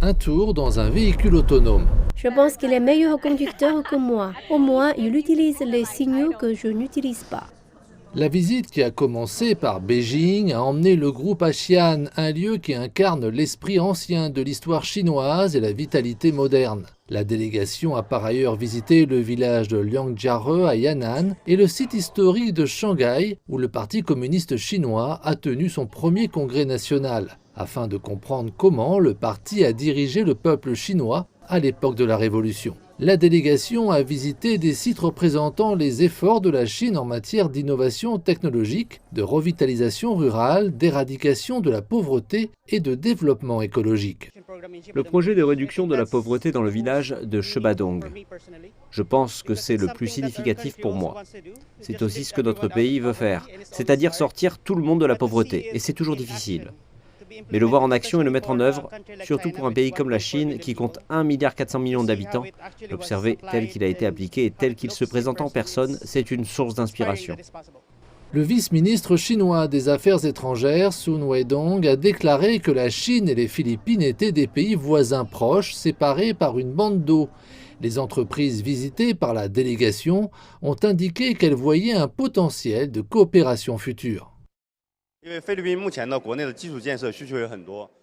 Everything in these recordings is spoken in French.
un tour dans un véhicule autonome. Je pense qu'il est meilleur conducteur que moi. Au moins, il utilise les signaux que je n'utilise pas. La visite qui a commencé par Beijing a emmené le groupe à Xi'an, un lieu qui incarne l'esprit ancien de l'histoire chinoise et la vitalité moderne. La délégation a par ailleurs visité le village de Liangjiare à Yan'an et le site historique de Shanghai où le Parti communiste chinois a tenu son premier congrès national, afin de comprendre comment le parti a dirigé le peuple chinois à l'époque de la Révolution. La délégation a visité des sites représentant les efforts de la Chine en matière d'innovation technologique, de revitalisation rurale, d'éradication de la pauvreté et de développement écologique. Le projet de réduction de la pauvreté dans le village de Shebadong, je pense que c'est le plus significatif pour moi. C'est aussi ce que notre pays veut faire, c'est-à-dire sortir tout le monde de la pauvreté, et c'est toujours difficile. Mais le voir en action et le mettre en œuvre, surtout pour un pays comme la Chine qui compte 1,4 milliard d'habitants, l'observer tel qu'il a été appliqué et tel qu'il se présente en personne, c'est une source d'inspiration. Le vice-ministre chinois des Affaires étrangères, Sun Weidong, a déclaré que la Chine et les Philippines étaient des pays voisins proches, séparés par une bande d'eau. Les entreprises visitées par la délégation ont indiqué qu'elles voyaient un potentiel de coopération future.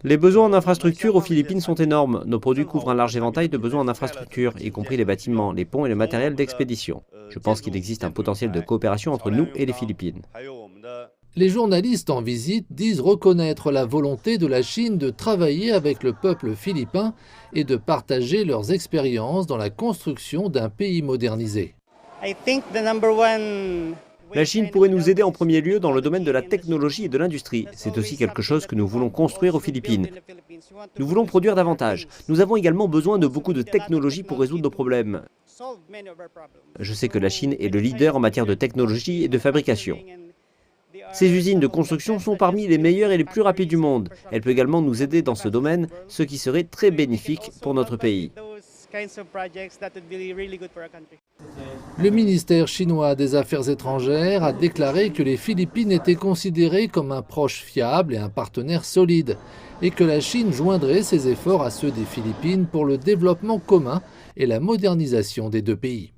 Les besoins en infrastructure aux Philippines sont énormes. Nos produits couvrent un large éventail de besoins en infrastructure, y compris les bâtiments, les ponts et le matériel d'expédition. Je pense qu'il existe un potentiel de coopération entre nous et les Philippines. Les journalistes en visite disent reconnaître la volonté de la Chine de travailler avec le peuple philippin et de partager leurs expériences dans la construction d'un pays modernisé. La Chine pourrait nous aider en premier lieu dans le domaine de la technologie et de l'industrie. C'est aussi quelque chose que nous voulons construire aux Philippines. Nous voulons produire davantage. Nous avons également besoin de beaucoup de technologie pour résoudre nos problèmes. Je sais que la Chine est le leader en matière de technologie et de fabrication. Ces usines de construction sont parmi les meilleures et les plus rapides du monde. Elle peut également nous aider dans ce domaine, ce qui serait très bénéfique pour notre pays. Le ministère chinois des Affaires étrangères a déclaré que les Philippines étaient considérées comme un proche fiable et un partenaire solide, et que la Chine joindrait ses efforts à ceux des Philippines pour le développement commun et la modernisation des deux pays.